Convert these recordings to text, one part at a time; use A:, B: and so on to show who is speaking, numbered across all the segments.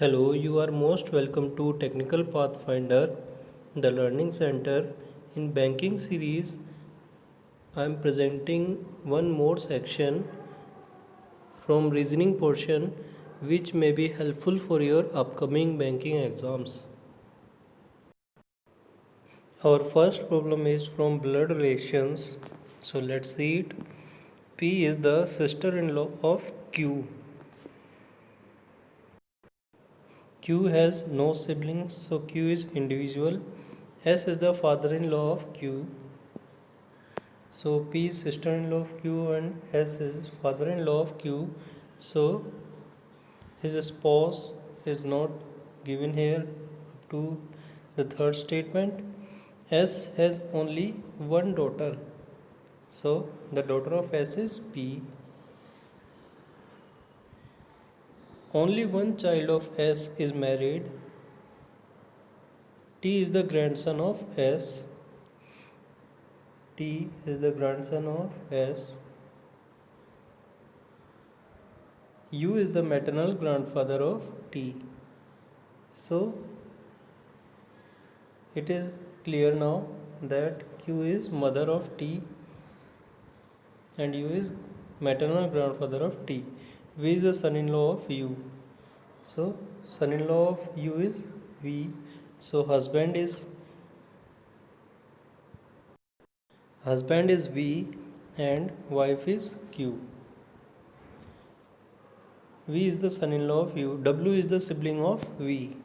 A: Hello, you are most welcome to Technical Pathfinder, the Learning Center. In Banking series, I am presenting one more section from reasoning portion which may be helpful for your upcoming banking exams. Our first problem is from blood relations. So let's see it. P is the sister-in-law of Q. Q has no siblings, so Q is individual. S is the father-in-law of Q. So P is sister-in-law of Q and S is father-in-law of Q. So his spouse is not given here up to the third statement. S has only one daughter. So the daughter of S is P. Only one child of S is married. T is the grandson of S. T is the grandson of S. U is the maternal grandfather of T. So it is clear now that Q is mother of T and U is maternal grandfather of T. V is the son-in-law of U. So son-in-law of U is V. So husband is V and wife is Q. V is the son-in-law of U. W is the sibling of V.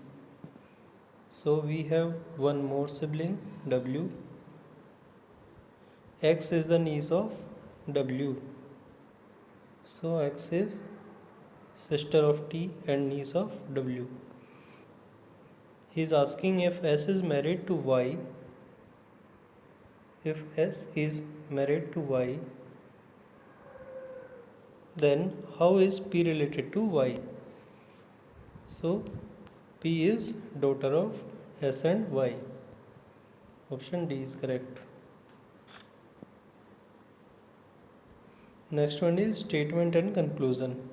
A: So we have one more sibling, W. X is the niece of W. So X is sister of T and niece of W. He is asking if S is married to Y. If S is married to Y, then how is P related to Y? So P is daughter of S and Y. Option D is correct. Next one is statement and conclusion.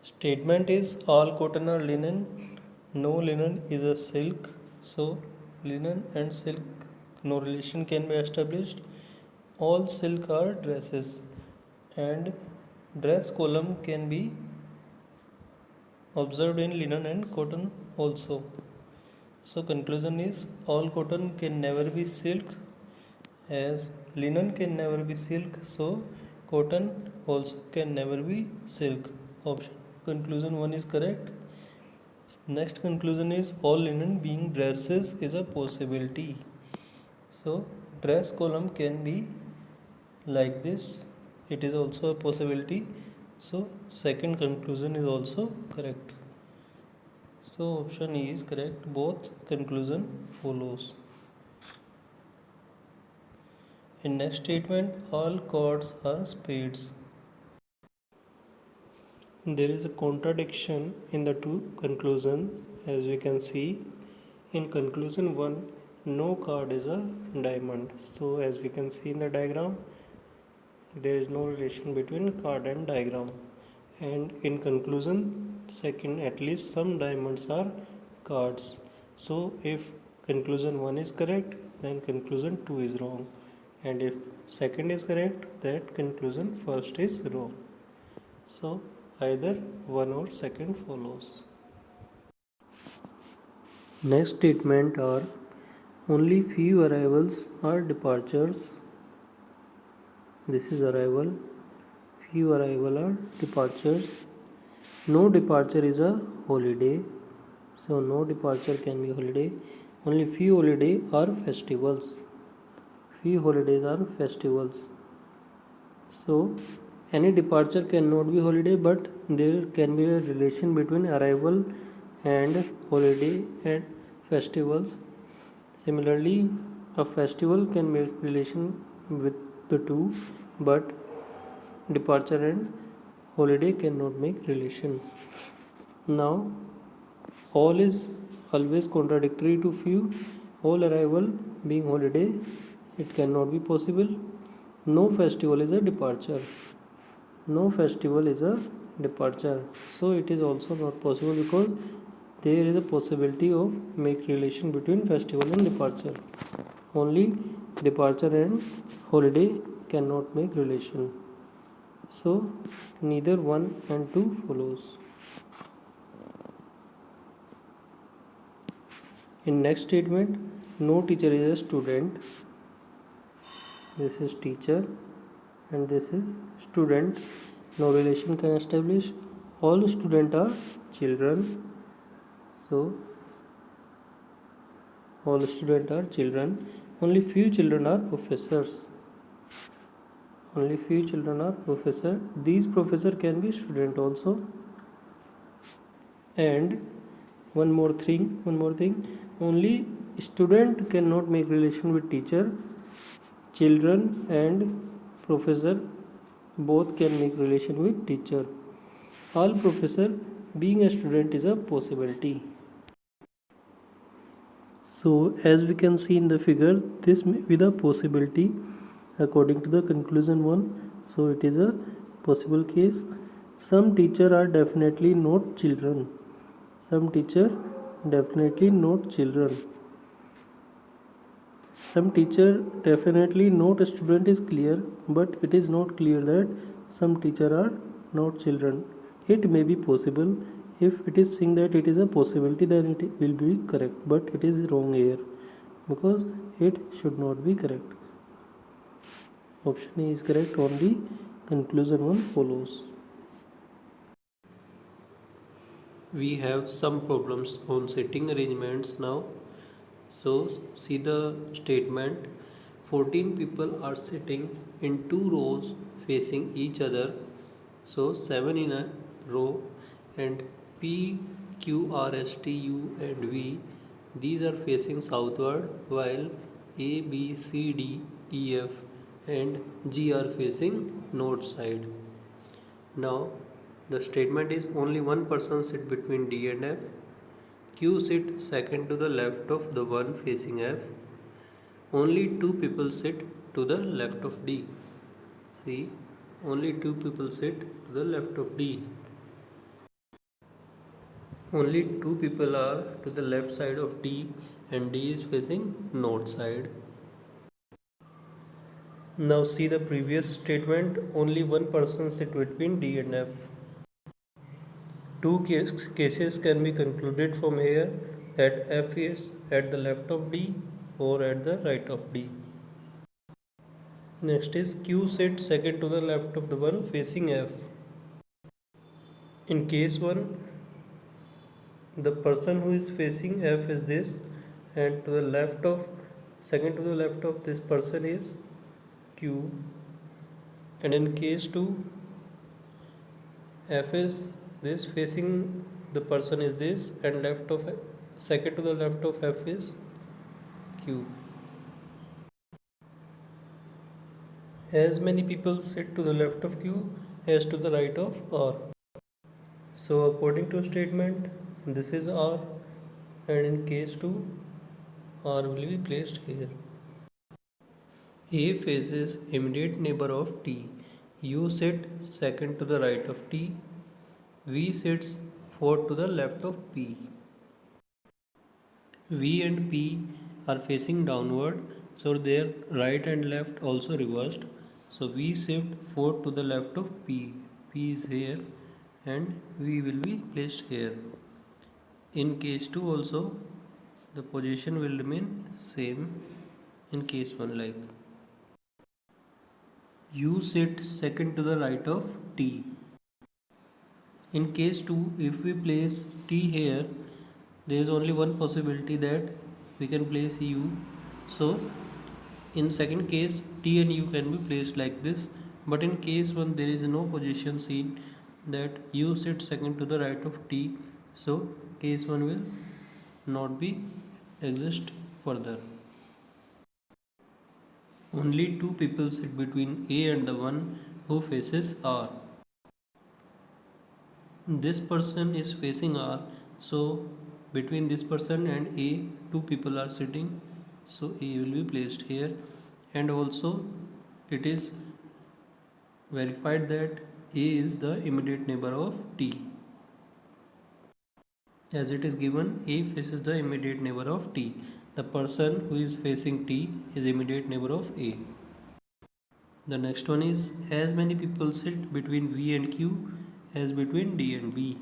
A: Statement is all cotton are linen, no linen is a silk. So linen and silk no relation can be established. All silk are dresses and dress column can be observed in linen and cotton also. So conclusion is all cotton can never be silk, as linen can never be silk, so cotton also can never be silk. Option conclusion 1 is correct. Next conclusion is all linen being dresses is a possibility. So dress column can be like this, it is also a possibility. So second conclusion is also correct. So option E is correct, both conclusion follows. In next statement, all chords are spades. There is a contradiction in the two conclusions, as we can see. In conclusion 1, no card is a diamond. So as we can see in the diagram, there is no relation between card and diagram. And in conclusion second, at least some diamonds are cards. So if conclusion 1 is correct, then conclusion 2 is wrong. And if second is correct, that conclusion first is wrong. So either one or second follows. Next statement are only few arrivals are departures. This is arrival, few arrival are departures. No departure is a holiday. So no departure can be holiday. Only few holidays are festivals. Few holidays are festivals. So any departure cannot be holiday, but there can be a relation between arrival and holiday and festivals. Similarly, a festival can make relation with the two, but departure and holiday cannot make relation. Now all is always contradictory to few. All arrival being holiday, it cannot be possible. No festival is a departure. No festival is a departure. So it is also not possible because there is a possibility of make relation between festival and departure. Only departure and holiday cannot make relation. So neither 1 and 2 follows. In next statement, no teacher is a student. This is teacher and this is student. No relation can establish. All students are children. So all students are children. Only few children are professors. Only few children are professor. These professor can be student also. And one more thing. Only student cannot make relation with teacher. Children and professor both can make relation with teacher. All professor being a student is a possibility. So as we can see in the figure, this may be the possibility according to the conclusion 1. So it is a possible case. Some teacher are definitely not children. Some teacher definitely not children. Some teacher definitely not student is clear, but it is not clear that some teacher are not children. It may be possible. If it is saying that it is a possibility, then it will be correct, but it is wrong here because it should not be correct. Option A is correct. Only conclusion 1 follows. We have some problems on sitting arrangements now. So see the statement. 14 people are sitting in 2 rows facing each other. So 7 in a row, and P, Q, R, S, T, U and V, these are facing southward, while A, B, C, D, E, F and G are facing north side. Now the statement is only one person sit between D and F. Q sit second to the left of the one facing F. Only 2 people sit to the left of D. See, only 2 people sit to the left of D. Only 2 people are to the left side of D, and D is facing north side. Now see the previous statement. Only one person sit between D and F. Two cases can be concluded from here, that F is at the left of D or at the right of D. Next is Q sits second to the left of the one facing F. In case 1, the person who is facing F is this, and to the left of second to the left of this person is Q. And in case 2, F is this, facing the person is this, and left of second to the left of F is Q. As many people sit to the left of Q as to the right of R. So according to statement, this is R, and in case 2, R will be placed here. A faces immediate neighbor of T. U sit second to the right of T. V sits fourth to the left of P. V and P are facing downward, so their right and left also reversed. So V shift fourth to the left of P. P is here and V will be placed here. In case 2 also, the position will remain same in case 1 like. U sit second to the right of T. In case 2, if we place T here, there is only one possibility that we can place U. So in second case, T and U can be placed like this, but in case 1 there is no position seen that U sits second to the right of T, so case 1 will not be exist further. Only 2 people sit between A and the one who faces R. This person is facing R, so between this person and A, 2 people are sitting, so A will be placed here. And also it is verified that A is the immediate neighbor of T. As it is given, A faces the immediate neighbor of T. The person who is facing T is immediate neighbor of A. The next one is, as many people sit between V and Q as between D and B.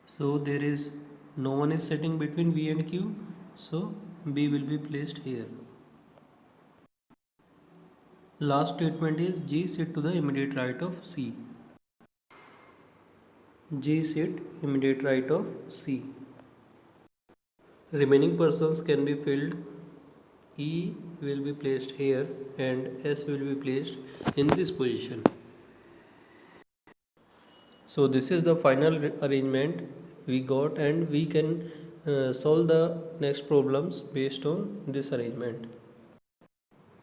A: So there is no one is sitting between V and Q, so B will be placed here. Last statement is, G sit to the immediate right of C. G sit immediate right of C. Remaining persons can be filled. E will be placed here and S will be placed in this position. So this is the final arrangement we got, and we can solve the next problems based on this arrangement.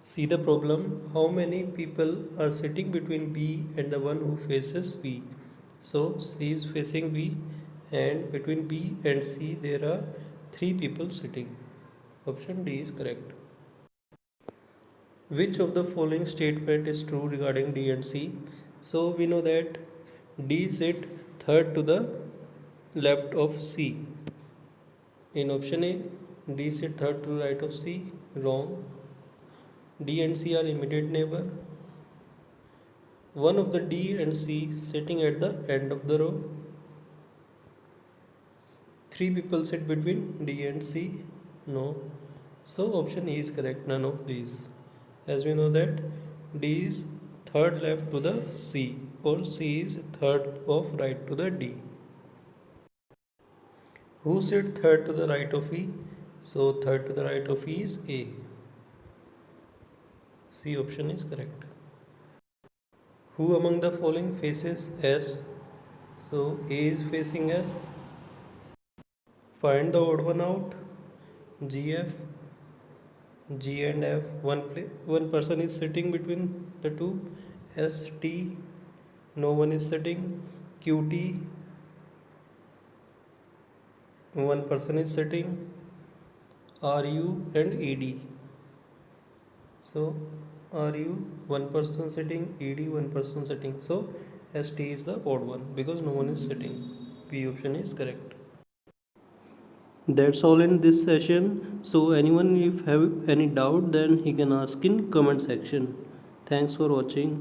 A: See the problem. How many people are sitting between B and the one who faces V? So C is facing V, and between B and C there are 3 people sitting. Option D is correct. Which of the following statement is true regarding D and C? So we know that D sit third to the left of C. In option A, D sit third to the right of C. Wrong. D and C are immediate neighbor. One of the D and C sitting at the end of the row. 3 people sit between D and C. No. So option E is correct, none of these. As we know that D is third left to the C, or C is third of right to the D. Who sit third to the right of E? So third to the right of E is A. C option is correct. Who among the following faces S? So A is facing S. Find the odd one out. GF, G and F. One person is sitting between the two. ST, no one is sitting. QT, one person is sitting. RU and ED. So RU, one person sitting. ED, one person sitting. So ST is the odd one because no one is sitting. B option is correct. That's all in this session. So anyone if have any doubt, then he can ask in comment section. Thanks for watching.